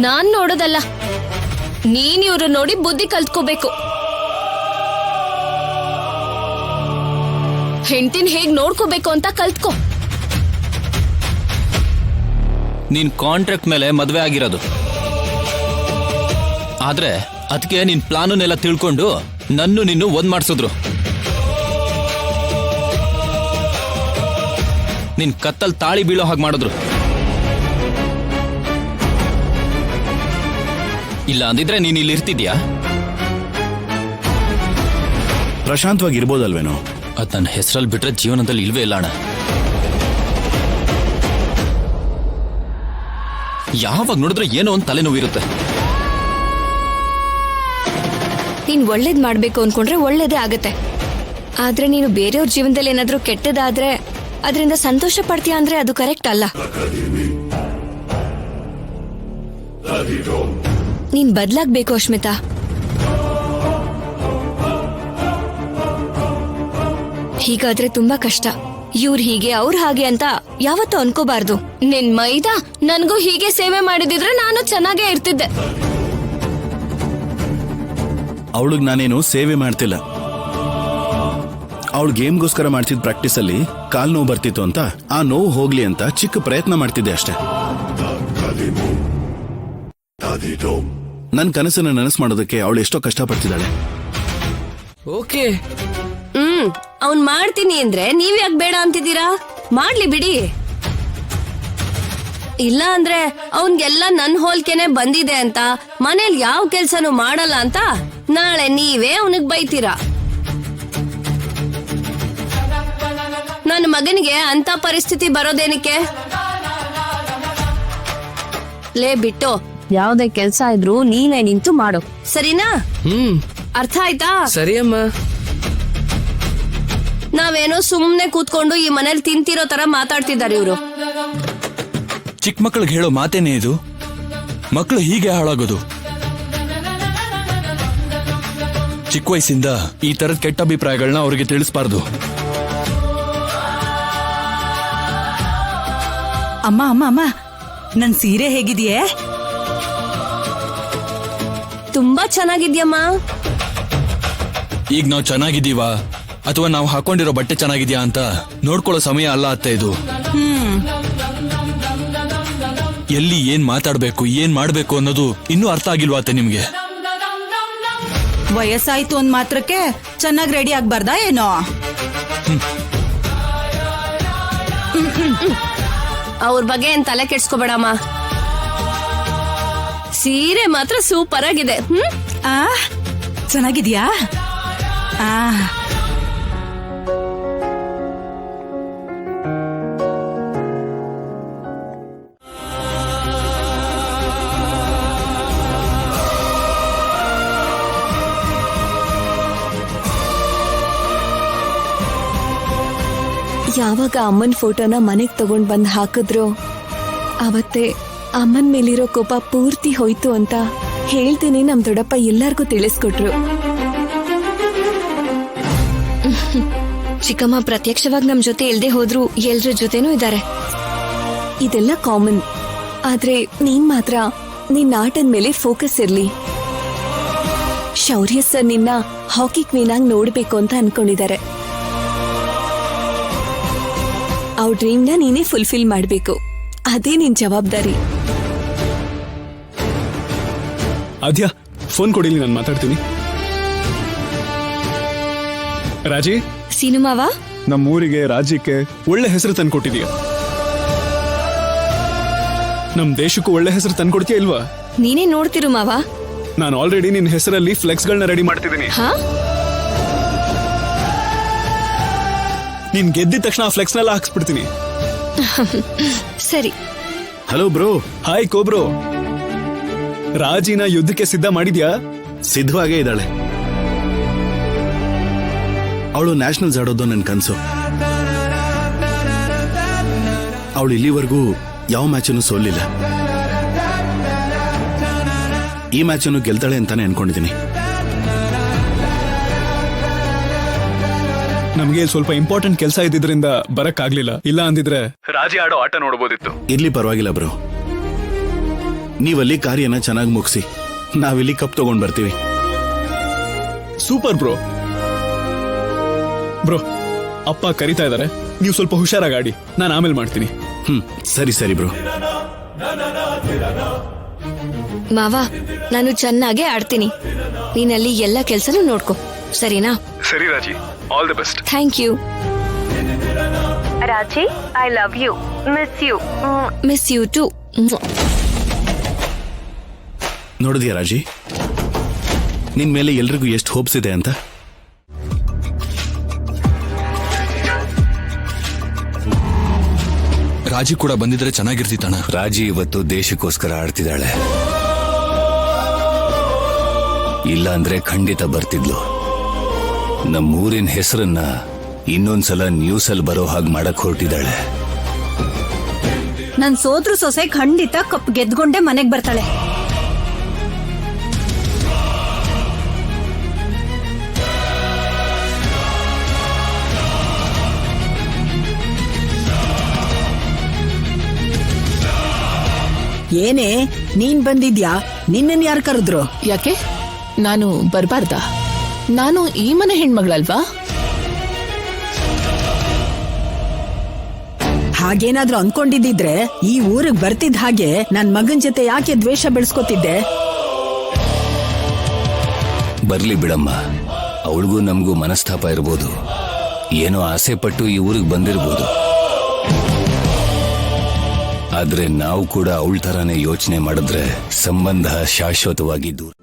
ನಾನ್ ನೋಡೋದಲ್ಲ, ನೀನ್ ಇವ್ರು ನೋಡಿ ಬುದ್ಧಿ ಕಲ್ತ್ಕೋಬೇಕು. ಹೆಂಡತಿನ ಹೇಗ್ ನೋಡ್ಕೋಬೇಕು ಅಂತ ಕಲ್ತ್ಕೋ. ನೀನ್ ಕಾಂಟ್ರಾಕ್ಟ್ ಮೇಲೆ ಮದ್ವೆ ಆಗಿರೋದು, ಆದ್ರೆ ಅದಕ್ಕೆ ನಿನ್ ಪ್ಲಾನನ್ನೆಲ್ಲ ತಿಳ್ಕೊಂಡು ನಿನ್ನು ಒಂದ್ ಮಾಡ್ಸಿದ್ರು. ನಿನ್ ಕತ್ತಲ್ ತಾಳಿ ಬೀಳೋ ಹಾಗೆ ಮಾಡಿದ್ರು. ಇಲ್ಲ ಅಂದಿದ್ರೆ ನೀನ್ ಇಲ್ಲಿ ಇರ್ತಿದ್ಯಾ? ಪ್ರಶಾಂತವಾಗಿ ಇರ್ಬೋದಲ್ವೇನೋ? ಅದ್ ನನ್ನ ಹೆಸರಲ್ಲಿ ಬಿಟ್ರೆ ಜೀವನದಲ್ಲಿ ಇಲ್ವೇ ಇಲ್ಲ ಅಣ್ಣ. ಯಾವಾಗ ನೋಡಿದ್ರೆ ಏನೋ ಒಂದು ತಲೆನೋವಿರುತ್ತೆ. ನೀನ್ ಒಳ್ಳೇದ್ ಮಾಡ್ಬೇಕು ಅನ್ಕೊಂಡ್ರೆ ಒಳ್ಳೇದೇ ಆಗತ್ತೆ. ಆದ್ರೆ ನೀನು ಬೇರೆಯವ್ರ ಜೀವನದಲ್ಲಿ ಏನಾದ್ರೂ ಕೆಟ್ಟದಾದ್ರೆ ಅದರಿಂದ ಸಂತೋಷ ಪಡ್ತೀಯ ಅಂದ್ರೆ ಅದು ಕರೆಕ್ಟ್ ಅಲ್ಲ. ನೀನ್ ಬದ್ಲಾಗ್ಬೇಕು ಅಶ್ಮಿತಾ. ಹೀಗಾದ್ರೆ ತುಂಬಾ ಕಷ್ಟ. ಇವ್ರು ಹೀಗೆ ಅವ್ರು ಹಾಗೆ ಅಂತ ಯಾವತ್ತೂ ಅನ್ಕೋಬಾರ್ದು. ನಿನ್ ಮೈದಾ ನನ್ಗೂ ಹೀಗೆ ಸೇವೆ ಮಾಡಿದಿದ್ರೆ ನಾನು ಚೆನ್ನಾಗೇ ಇರ್ತಿದ್ದೆ. ಅವಳಿಗೆ ನಾನೇನು ಸೇವೆ ಮಾಡ್ತಿಲ್ಲ. ಅವಳು ಗೇಮ್ಗೋಸ್ಕರ ಮಾಡ್ತಿದ್ದ ಪ್ರಾಕ್ಟೀಸ್ ಅಲ್ಲಿ ಕಾಲ್ ನೋವು ಬರ್ತಿತ್ತು ಅಂತ ಆ ನೋವು ಹೋಗ್ಲಿ ಅಂತ ಚಿಕ್ಕ ಪ್ರಯತ್ನ ಮಾಡ್ತಿದ್ದೆ ಅಷ್ಟೇ. ನನ್ ಕನಸನ್ನ ನನಸು ಮಾಡೋದಕ್ಕೆ ಅವಳು ಎಷ್ಟೋ ಕಷ್ಟಪಡ್ತಿದ್ದಾಳೆ. ಓಕೆ, ಅವ್ನ್ ಮಾಡ್ತೀನಿ ಅಂದ್ರೆ ನೀವ್ ಯಾಕೆ ಬೇಡ ಅಂತಿದ್ದೀರಾ? ಮಾಡ್ಲಿ ಬಿಡಿ. ಇಲ್ಲ ಅಂದ್ರೆ ಅವನ್ಗೆಲ್ಲ ನನ್ ಹೋಲ್ಕೆನೆ ಬಂದಿದೆ ಅಂತ ಮನೇಲಿ ಯಾವ ಕೆಲ್ಸನೂ ಮಾಡಲ್ಲ ಅಂತ ನಾಳೆ ನೀವೇ ಅವನಿಗೆ ಬೈತೀರಾ. ನನ್ನ ಮಗನಿಗೆ ಅಂತ ಪರಿಸ್ಥಿತಿ ಬರೋದೇನಕ್ಕೆ? ಲೇ ಬಿಟ್ಟು ಯಾವ್ದೇ ಕೆಲ್ಸ ಇದ್ರು ನೀನೇ ನಿಂತು ಮಾಡು, ಸರಿನಾ? ಅರ್ಥ ಆಯ್ತಾ? ಸರಿ ಅಮ್ಮ. ನಾವೇನೋ ಸುಮ್ನೆ ಕೂತ್ಕೊಂಡು ಈ ಮನೇಲಿ ತಿಂತಿರೋ ತರ ಮಾತಾಡ್ತಿದ್ದಾರೆ ಇವ್ರು. ಚಿಕ್ಕ ಮಕ್ಕಳಿಗೆ ಹೇಳೋ ಮಾತೇನೆ ಇದು. ಮಕ್ಕಳು ಹೀಗೆ ಹಾಳಾಗೋದು. ಚಿಕ್ಕ ವಯಸ್ಸಿಂದ ಈ ತರದ ಕೆಟ್ಟ ಅಭಿಪ್ರಾಯಗಳನ್ನ ಅವ್ರಿಗೆ ತಿಳಿಸಬಾರ್ದು. ಅಮ್ಮ ಅಮ್ಮ ಅಮ್ಮ, ನನ್ ಸೀರೆ ಹೇಗಿದೆಯೇ? ತುಂಬಾ ಚೆನ್ನಾಗಿದ್ಯಮ್ಮ. ಈಗ ನಾವು ಚೆನ್ನಾಗಿದ್ದೀವಾ ಅಥವಾ ನಾವು ಹಾಕೊಂಡಿರೋ ಬಟ್ಟೆ ಚೆನ್ನಾಗಿದ್ಯಾ ಅಂತ ನೋಡ್ಕೊಳ್ಳೋ ಸಮಯ ಅಲ್ಲ ಅತ್ತೆ ಇದು. ಎಲ್ಲಿ ಏನ್ ಮಾತಾಡ್ಬೇಕು ಏನ್ ಮಾಡ್ಬೇಕು ಅನ್ನೋದು ಇನ್ನೂ ಅರ್ಥ ಆಗಿಲ್ವಾ ಅತ್ತೆ ನಿಮ್ಗೆ? ವಯಸ್ಸಾಯ್ತು ಒಂದ್ ಮಾತ್ರಕ್ಕೆ ಚೆನ್ನಾಗಿ ರೆಡಿ ಆಗ್ಬಾರ್ದಾ ಏನೋ? ಅವ್ರ ಬಗ್ಗೆ ಏನ್ ತಲೆ ಕೆಡ್ಸ್ಕೊಬೇಡಮ್ಮ. ಸೀರೆ ಮಾತ್ರ ಸೂಪರ್ ಆಗಿದೆ. ಆ ಚೆನ್ನಾಗಿದ್ಯಾ? ಆ ಯಾವಾಗ ಅಮ್ಮನ್ ಫೋಟೋನ ಮನೆಗ್ ತಗೊಂಡ್ ಬಂದ್ ಹಾಕಿದ್ರು ಅವತ್ತೇ ಅಮ್ಮನ್ ಮೇಲಿರೋ ಕೋಪ ಪೂರ್ತಿ ಹೋಯ್ತು ಅಂತ ಹೇಳ್ತೀನಿ ನಮ್ ದೊಡ್ಡಪ್ಪ ಎಲ್ಲಾರ್ಗೂ ತಿಳಿಸ್ಕೊಟ್ರು. ಚಿಕ್ಕಮ್ಮ ಪ್ರತ್ಯಕ್ಷವಾಗಿ ನಮ್ ಜೊತೆ ಇಲ್ದೆ ಹೋದ್ರು ಎಲ್ರ ಜೊತೆನೂ ಇದ್ದಾರೆ. ಇದೆಲ್ಲ ಕಾಮನ್. ಆದ್ರೆ ನೀನ್ ಮಾತ್ರ ನಿನ್ ಆಟದ ಮೇಲೆ ಫೋಕಸ್ ಇರ್ಲಿ. ಶೌರ್ಯ ಸರ್ ನಿನ್ನ ಹಾಕಿ ಕ್ವೀನ್ ಆಗಿ ನೋಡ್ಬೇಕು ಅಂತ ಅನ್ಕೊಂಡಿದ್ದಾರೆ. ಅವ್ರ ಡ್ರೀಮ್ನ ನೀನೇ ಫುಲ್ಫಿಲ್ ಮಾಡ್ಬೇಕು. ಅದೇ ನಿನ್ ಜವಾಬ್ದಾರಿ. ಆದ್ಯಾ, ಫೋನ್ ಕೊಡಿಲಿ, ನಾನು ಮಾತಾಡ್ತೀನಿ. ರಾಜಿ, ಸಿನಿಮಾವ ನಮ್ಮೂರಿಗೆ ರಾಜ್ಯಕ್ಕೆ ಒಳ್ಳೆ ಹೆಸರು ತಂದ್ಕೊಟ್ಟಿದೀಯ. ನಮ್ ದೇಶಕ್ಕೂ ಒಳ್ಳೆ ಹೆಸರು ತಂದ್ಕೊಡ್ತೀಯ ಇಲ್ವಾ? ನೀನೇ ನೋಡ್ತಿರು ಮಾವ. ನಾನು ಆಲ್ರೆಡಿ ನಿನ್ ಹೆಸರಲ್ಲಿ ಫ್ಲೆಕ್ಸ್ಗಳನ್ನ ರೆಡಿ ಮಾಡ್ತಿದ್ದೀನಿ. ನೀನ್ ಗೆದ್ದಿದ ತಕ್ಷಣ ಆ ಫ್ಲೆಕ್ಸ್ನೆಲ್ಲ ಹಾಕ್ಸ್ಬಿಡ್ತೀನಿ. ಸರಿ. Hello bro. ಹಾಯ್ ಕೋಬ್ರೋ. ರಾಜಿನ ಯುದ್ಧಕ್ಕೆ ಸಿದ್ಧ ಮಾಡಿದ್ಯಾ? ಸಿದ್ಧವಾಗೇ ಇದ್ದಾಳೆ. ಅವಳು ನ್ಯಾಷನಲ್ಸ್ ಆಡೋದು ನನ್ ಕನ್ಸು. ಅವಳು ಇಲ್ಲಿವರೆಗೂ ಯಾವ ಮ್ಯಾಚನ್ನು ಸೋಲಿಲ್ಲ. ಈ ಮ್ಯಾಚನ್ನು ಗೆಲ್ತಾಳೆ ಅಂತಾನೆ ಅನ್ಕೊಂಡಿದ್ದೀನಿ. ನಮ್ಗೆ ಸ್ವಲ್ಪ ಇಂಪಾರ್ಟೆಂಟ್ ಕೆಲಸ ಇದ್ದಿದ್ರಿಂದ ಬರಕ್ ಆಗ್ಲಿಲ್ಲ. ಇಲ್ಲ ಅಂದಿದ್ರೆ ರಾಜಿ ಆಡೋ ಆಟ ನೋಡಬಹುದಿತ್ತು. ಇರ್ಲಿ, ಪರವಾಗಿಲ್ಲ ಬ್ರೋ. ನೀವಲ್ಲಿ ಕಾರ್ಯನ ಚೆನ್ನಾಗಿ ಮುಗಿಸಿ ನಾವಿಲ್ಲಿ ಕಪ್ ತಗೊಂಡ್ ಬರ್ತೀವಿ. Super bro. ಬ್ರೋ, ಅಪ್ಪ ಕರಿತಾ ಇದಾರೆ, ನೀವು ಸ್ವಲ್ಪ ಹುಷಾರಾಗಿ ಆಡಿ. ನಾನು ಆಮೇಲೆ ಮಾಡ್ತೀನಿ. ಸರಿ ಸರಿ ಬ್ರೋ. ಮಾವ, ನಾನು ಚೆನ್ನಾಗೇ ಆಡ್ತೀನಿ. ನೀನಲ್ಲಿ ಎಲ್ಲ ಕೆಲ್ಸನೂ ನೋಡ್ಕೊ, ಸರಿನಾ? ಸರಿ Raji, all the best. Thank you. Raji, I love you, miss you. Miss you too. ನೋಡಿದ್ಯಾ ರಾಜಿ, ನಿನ್ ಮೇಲೆ ಎಲ್ರಿಗೂ ಎಷ್ಟು ಹೋಪ್ಸ್ ಇದೆ ಅಂತ. ರಾಜಿ ಕೂಡ ಬಂದಿದ್ರೆ ಚೆನ್ನಾಗಿರ್ತಿತ್ತಣ್ಣ. ರಾಜಿ ಇವತ್ತು ದೇಶಕ್ಕೋಸ್ಕರ ಆಡ್ತಿದ್ದಾಳೆ. ಇಲ್ಲ ಅಂದ್ರೆ ಖಂಡಿತ ಬರ್ತಿದ್ಲು. ನಮ್ಮೂರಿನ ಹೆಸರನ್ನ ಇನ್ನೊಂದ್ಸಲ ನ್ಯೂಸ್ ಅಲ್ಲಿ ಬರೋ ಹಾಗೆ ಮಾಡಕ್ ಹೊರಟಿದ್ದಾಳೆ. ನನ್ ಸೋದ್ರು ಸೊಸೆ ಖಂಡಿತ ಕಪ್ ಗೆದ್ಕೊಂಡೆ ಮನೆಗ್ ಬರ್ತಾಳೆ. ಏನೇ ನೀನ್ ಬಂದಿದ್ಯಾ? ನಿನ್ನನ್ ಯಾರು ಕರೆದ್ರು? ಯಾಕೆ ನಾನು ಬರ್ಬಾರ್ದಾ? ನಾನು ಈ ಮನೆ ಹೆಣ್ಮಗಳಲ್ವಾ? ಹಾಗೇನಾದ್ರೂ ಅನ್ಕೊಂಡಿದ್ದಿದ್ರೆ ಈ ಊರಿಗೆ ಬರ್ತಿದ್ ಹಾಗೆ ನನ್ ಮಗನ್ ಜೊತೆ ಯಾಕೆ ದ್ವೇಷ ಬೆಳೆಸ್ಕೊತಿದ್ದೆ? ಬರ್ಲಿ ಬಿಡಮ್ಮ, ಅವಳಿಗೂ ನಮಗೂ ಮನಸ್ತಾಪ ಇರ್ಬೋದು. ಏನೋ ಆಸೆ ಪಟ್ಟು ಈ ಊರಿಗೆ ಬಂದಿರ್ಬೋದು. ಆದ್ರೆ ನಾವು ಕೂಡ ಅವಳ ತರಾನೇ ಯೋಚನೆ ಮಾಡಿದ್ರೆ ಸಂಬಂಧ ಶಾಶ್ವತವಾಗಿ ದೂರ.